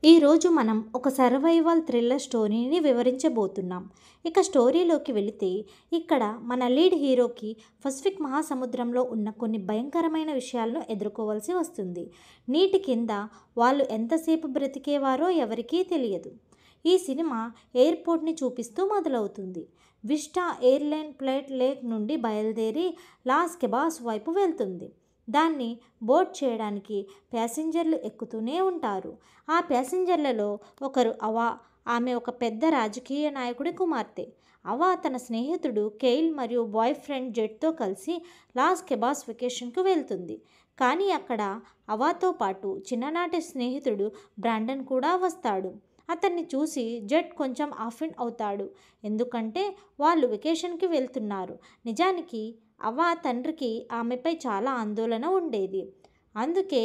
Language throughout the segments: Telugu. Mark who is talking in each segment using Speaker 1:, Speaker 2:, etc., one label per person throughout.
Speaker 1: ఈరోజు మనం ఒక సర్వైవల్ థ్రిల్లర్ స్టోరీని వివరించబోతున్నాం. ఇక స్టోరీలోకి వెళితే ఇక్కడ మన లీడ్ హీరోకి పసిఫిక్ మహాసముద్రంలో ఉన్న కొన్ని భయంకరమైన విషయాలను ఎదుర్కోవాల్సి వస్తుంది. నీటి కింద వాళ్ళు ఎంతసేపు బ్రతికేవారో ఎవరికీ తెలియదు. ఈ సినిమా ఎయిర్పోర్ట్ని చూపిస్తూ మొదలవుతుంది. విస్టా ఎయిర్లైన్ ఫ్లైట్ లేక్ నుండి బయలుదేరి లాస్ కెబాస్ వైపు వెళ్తుంది. దాన్ని బోర్డ్ చేయడానికి ప్యాసింజర్లు ఎక్కుతూనే ఉంటారు. ఆ ప్యాసింజర్లలో ఒకరు అవా. ఆమె ఒక పెద్ద రాజకీయ నాయకుడి కుమార్తె. అవా తన స్నేహితుడు కెయిల్ మరియు బాయ్ ఫ్రెండ్ జెట్తో కలిసి లాస్ కెబాస్ వెకేషన్కు వెళ్తుంది. కానీ అక్కడ అవాతో పాటు చిన్ననాటి స్నేహితుడు బ్రాండన్ కూడా వస్తాడు. అతన్ని చూసి జెట్ కొంచెం ఆఫెండ్ అవుతాడు. ఎందుకంటే వాళ్ళు వెకేషన్కి వెళ్తున్నారు. నిజానికి అవ్వ తండ్రికి ఆమెపై చాలా ఆందోళన ఉండేది. అందుకే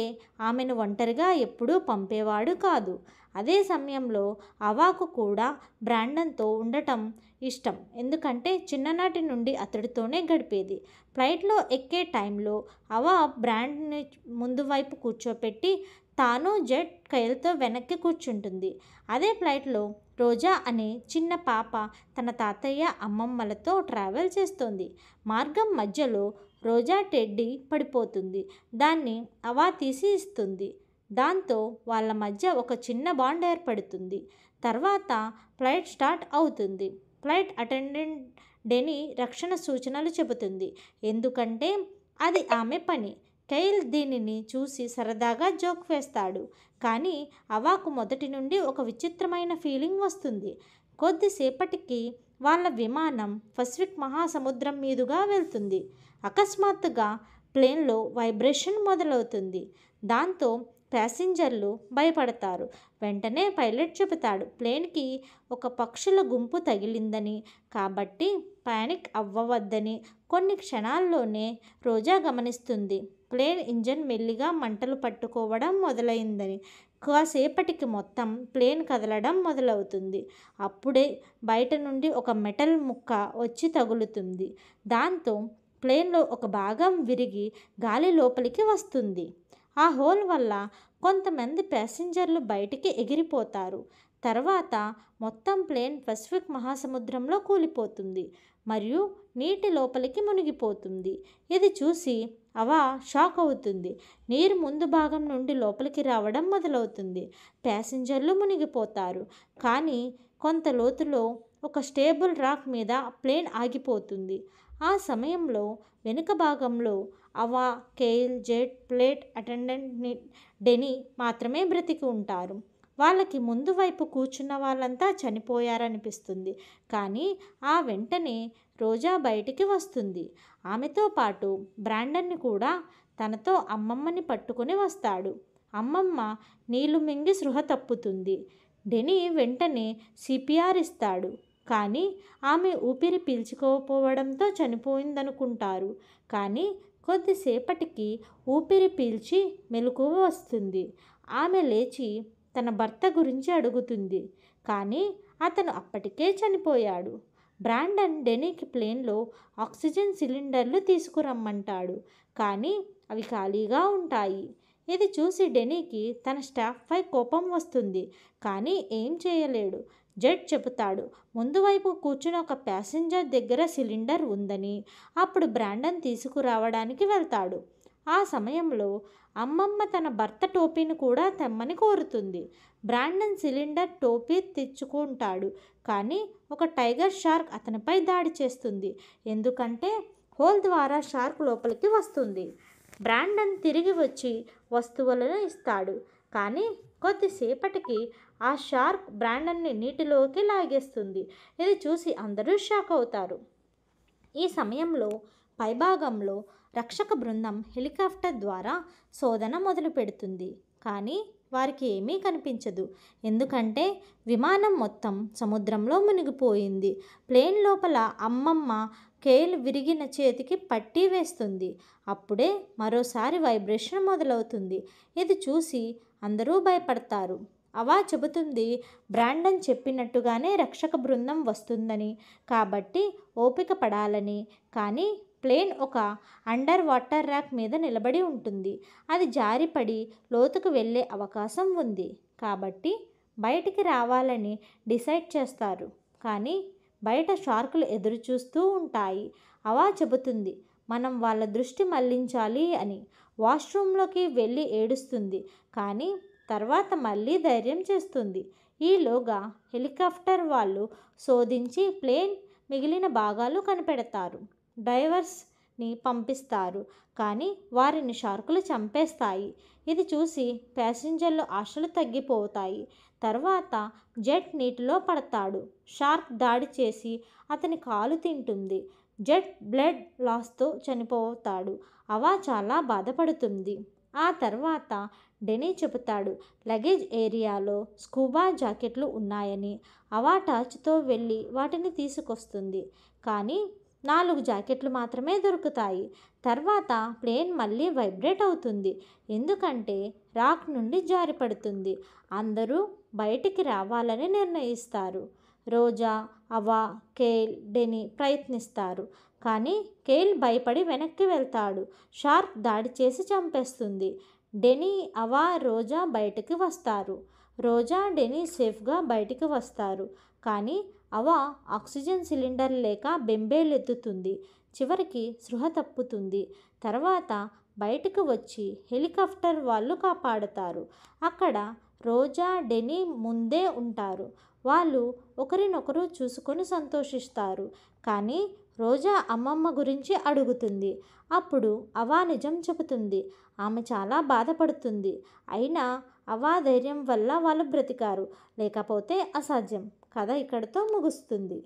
Speaker 1: ఆమెను ఒంటరిగా ఎప్పుడూ పంపేవాడు కాదు. అదే సమయంలో అవాకు కూడా బ్రాండన్తో ఉండటం ఇష్టం. ఎందుకంటే చిన్ననాటి నుండి అతడితోనే గడిపేది. ఫ్లైట్లో ఎక్కే టైంలో అవా బ్రాండ్ని ముందు వైపు కూర్చోపెట్టి తాను జెట్ కైల్తో వెనక్కి కూర్చుంటుంది. అదే ఫ్లైట్లో రోజా అనే చిన్న పాప తన తాతయ్య అమ్మమ్మలతో ట్రావెల్ చేస్తోంది. మార్గం మధ్యలో రోజా టెడ్డీ పడిపోతుంది. దాన్ని అవా తీసి ఇస్తుంది. దాంతో వాళ్ళ మధ్య ఒక చిన్న బాండ్ ఏర్పడుతుంది. తర్వాత ఫ్లైట్ స్టార్ట్ అవుతుంది. ఫ్లైట్ అటెండెంట్ డెనీ రక్షణ సూచనలు చెబుతుంది. ఎందుకంటే అది ఆమె పని. కైల్ దీనిని చూసి సరదాగా జోక్ వేస్తాడు. కానీ అవాకు మొదటి నుండి ఒక విచిత్రమైన ఫీలింగ్ వస్తుంది. కొద్దిసేపటికి వాళ్ళ విమానం పసిఫిక్ మహాసముద్రం మీదుగా వెళ్తుంది. అకస్మాత్తుగా ప్లేన్లో వైబ్రేషన్ మొదలవుతుంది. దాంతో ప్యాసింజర్లు భయపడతారు. వెంటనే పైలట్ చెబుతాడు ప్లేన్కి ఒక పక్షుల గుంపు తగిలిందని, కాబట్టి పానిక్ అవ్వవద్దని. కొన్ని క్షణాల్లోనే రోజా గమనిస్తుంది ప్లేన్ ఇంజన్ మెల్లిగా మంటలు పట్టుకోవడం మొదలైందని. కాసేపటికి మొత్తం ప్లేన్ కదలడం మొదలవుతుంది. అప్పుడే బయట నుండి ఒక మెటల్ ముక్క వచ్చి తగులుతుంది. దాంతో ప్లేన్లో ఒక భాగం విరిగి గాలి లోపలికి వస్తుంది. ఆ హోల్ వల్ల కొంతమంది ప్యాసింజర్లు బయటికి ఎగిరిపోతారు. తర్వాత మొత్తం ప్లేన్ పసిఫిక్ మహాసముద్రంలో కూలిపోతుంది మరియు నీటి లోపలికి మునిగిపోతుంది. ఇది చూసి అవా షాక్ అవుతుంది. నీరు ముందు భాగం నుండి లోపలికి రావడం మొదలవుతుంది. ప్యాసింజర్లు మునిగిపోతారు. కానీ కొంత లోతులో ఒక స్టేబుల్ రాక్ మీద ప్లేన్ ఆగిపోతుంది. ఆ సమయంలో వెనుక భాగంలో అవా, కెయిల్, జెట్, ఫ్లైట్ అటెండెంట్ డెనీ మాత్రమే బ్రతికి ఉంటారు. వాళ్ళకి ముందు వైపు కూర్చున్న వాళ్ళంతా చనిపోయారనిపిస్తుంది. కానీ ఆ వెంటనే రోజా బయటికి వస్తుంది. ఆమెతో పాటు బ్రాండన్ని కూడా తనతో అమ్మమ్మని పట్టుకొని వస్తాడు. అమ్మమ్మ నీళ్లు మింగి స్పృహ తప్పుతుంది. డెనీ వెంటనే సిపిఆర్ ఇస్తాడు. కానీ ఆమె ఊపిరి పీల్చుకోకపోవడంతో చనిపోయిందనుకుంటారు. కానీ కొద్దిసేపటికి ఊపిరి పీల్చి మెలకువ వస్తుంది. ఆమె లేచి తన భర్త గురించి అడుగుతుంది. కానీ అతను అప్పటికే చనిపోయాడు. బ్రాండన్ డెనీకి ప్లేన్లో ఆక్సిజన్ సిలిండర్లు తీసుకురమ్మంటాడు. కానీ అవి ఖాళీగా ఉంటాయి. ఇది చూసి డెనీకి తన స్టాఫ్పై కోపం వస్తుంది. కానీ ఏం చేయలేడు. జెట్ చెబుతాడు ముందు వైపు కూర్చుని ఒక ప్యాసింజర్ దగ్గర సిలిండర్ ఉందని. అప్పుడు బ్రాండన్ తీసుకురావడానికి వెళ్తాడు. ఆ సమయంలో అమ్మమ్మ తన భర్త టోపీని కూడా తెమ్మని కోరుతుంది. బ్రాండన్ సిలిండర్ టోపీ తెచ్చుకుంటాడు. కానీ ఒక టైగర్ షార్క్ అతనిపై దాడి చేస్తుంది. ఎందుకంటే హోల్ ద్వారా షార్క్ లోపలికి వస్తుంది. బ్రాండన్ తిరిగి వచ్చి వస్తువులను ఇస్తాడు. కానీ కొద్దిసేపటికి ఆ షార్క్ బ్రాండన్ని నీటిలోకి లాగేస్తుంది. ఇది చూసి అందరూ షాక్ అవుతారు. ఈ సమయంలో పైభాగంలో రక్షక బృందం హెలికాప్టర్ ద్వారా శోధన మొదలు పెడుతుంది. కానీ వారికి ఏమీ కనిపించదు. ఎందుకంటే విమానం మొత్తం సముద్రంలో మునిగిపోయింది. ప్లేన్ లోపల అమ్మమ్మ కేల్ విరిగిన చేతికి పట్టీ వేస్తుంది. అప్పుడే మరోసారి వైబ్రేషన్ మొదలవుతుంది. ఇది చూసి అందరూ భయపడతారు. అవా చెబుతుంది బ్రాండన్ చెప్పినట్టుగానే రక్షక బృందం వస్తుందని, కాబట్టి ఓపిక పడాలని. కానీ ప్లేన్ ఒక అండర్ వాటర్ ర్యాక్ మీద నిలబడి ఉంటుంది. అది జారిపడి లోతుకు వెళ్ళే అవకాశం ఉంది. కాబట్టి బయటికి రావాలని డిసైడ్ చేస్తారు. కానీ బయట షార్కులు ఎదురు చూస్తూ ఉంటాయి. అవా చెబుతుంది మనం వాళ్ళ దృష్టి మళ్లించాలి అని. వాష్రూమ్లోకి వెళ్ళి ఏడుస్తుంది. కానీ తర్వాత మళ్ళీ ధైర్యం చేస్తుంది. ఈలోగా హెలికాప్టర్ వాళ్ళు శోధించి ప్లేన్ మిగిలిన భాగాలు కనిపెడతారు. డైవర్స్ని పంపిస్తారు. కానీ వారిని షార్కులు చంపేస్తాయి. ఇది చూసి ప్యాసింజర్లు ఆశలు తగ్గిపోతాయి. తర్వాత జెట్ నీటిలో పడతాడు. షార్క్ దాడి చేసి అతని కాలు తింటుంది. జెట్ బ్లడ్ లాస్తో చనిపోతాడు. అవా చాలా బాధపడుతుంది. ఆ తర్వాత డెనీ చెబుతాడు లగేజ్ ఏరియాలో స్కూబా జాకెట్లు ఉన్నాయని. అవా టార్చ్తో వెళ్ళి వాటిని తీసుకొస్తుంది. కానీ 4 జాకెట్లు మాత్రమే దొరుకుతాయి. తర్వాత ప్లేన్ మళ్ళీ వైబ్రేట్ అవుతుంది. ఎందుకంటే రాక్ నుండి జారిపడుతుంది. అందరూ బయటికి రావాలని నిర్ణయిస్తారు. రోజా, అవా, కేల్, డెనీ ప్రయత్నిస్తారు. కానీ కేల్ భయపడి వెనక్కి వెళ్తాడు. షార్క్ దాడి చేసి చంపేస్తుంది. డెనీ, అవా, రోజా బయటికి వస్తారు. రోజా, డెనీ సేఫ్గా బయటికి వస్తారు. కానీ అవా ఆక్సిజన్ సిలిండర్ లేక బెంబేలెత్తుతుంది. చివరికి స్పృహ తప్పుతుంది. తర్వాత బయటకు వచ్చి హెలికాప్టర్ వాళ్ళు కాపాడుతారు. అక్కడ రోజా, డెనీ ముందే ఉంటారు. వాళ్ళు ఒకరినొకరు చూసుకొని సంతోషిస్తారు. కానీ రోజా అమ్మమ్మ గురించి అడుగుతుంది. అప్పుడు అవా నిజం చెబుతుంది. ఆమె చాలా బాధపడుతుంది. అయినా అవా ధైర్యం వల్ల వాళ్ళు బ్రతికారు. లేకపోతే అసాధ్యం. కథ ఇక్కడితో ముగుస్తుంది.